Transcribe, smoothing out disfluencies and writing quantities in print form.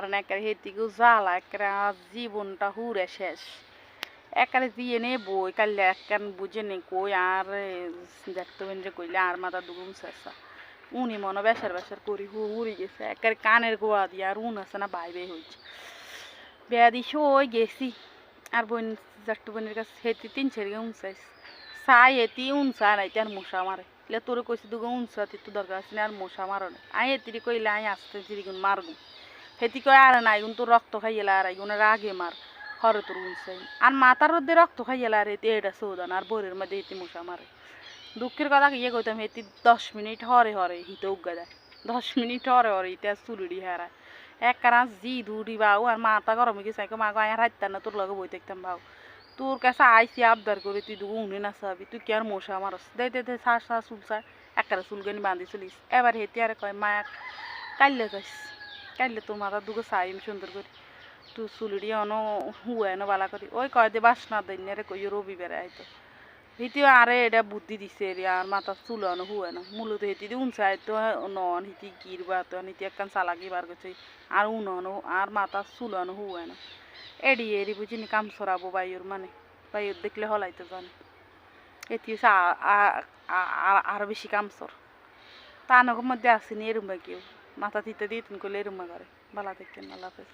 একেবারে হেতিকেও জ্বালা একেবারে আমার জীবনটা হুরে শেষ একারে দিয়ে নে বই কাল্লে একখান বুঝে নে কই আর দেখতে পেন যে কইলে আর মাথা দুগুম শেষা উনি মনে বেসার বেসার করি হুড়ি গেছে একেবারে কানের গোড়া দিয়ে আর উন আছে না বাই বাই হয়েছে বেয়া দিছে ওই গেছি আর বোন জাট্টু বোনের কাছে হেতি 3-4 উনসাইস চাই হেতি উনসা নাই আর মশা মারে এলে তোরে কইছি দুগো উনসা তো দরকার আছে না আর মশা মারো না আই হেতিরি কইলে আই আসতে চিরিগুন মারগুন হেতি কয় আর নাই গুন তোর রক্ত খাইয়েলা আর গুনের আগে মার হরে তোর উনসাই আর মাথার মধ্যে রক্ত খাইয়েলা আর হেতি এটা সৌদান আর বোরের মধ্যে হেতি মশা মারে দুঃখের কথা ইয়ে কইতাম হেতি 10 মিনিট হরে হরে হিতে উগা দেয় 10 মিনিট হরে হরে হিতে চুলুড়ি হারায় এক কারণ জি দুড়ি বাউ আর মাথা গরম হয়ে গেছে মা গায়ে হাইতাম না তোর লগে বই দেখতাম বাউ তোর কাছে আইসি আবদার করে তুই দুগো উনে না চাবি তুই কি আর মশা মারস দে দে দে সা সা চুলসা একারে চুলগানি বাঁধি চলিস এবার হেতি আর কয় মায়া কাইলে যাইস কাইলে তোর মাথা দুগো চাইম সুন্দর করে তুই চুলুড়ি অন হুয়ে ন বালা করি ওই কয় দে বাস না দেন রে কই রবিবারে আইতো হিতিও আরে এটা বুদ্ধি দিছে রে আর মাথা চুলানো হুয়ে না মূলত হেতি দি উনসাই তো নন হিতি গিরবা তো হিতি একখান চালাকি বার করছে আর উনানো আর মাথা চুলানো হুয়ে না এডি এরি বুঝিনি কাম সরাবো বাইর মানে বাইর দেখলে হলাইতে জানে এটি আরো বেশি কাম সর তা নগর মধ্যে আসেনি এরম কেউ মাথা দিতে দিয়ে তুমি করলে এরম করে বালা দেখেন আল্লাহ হাফেজ।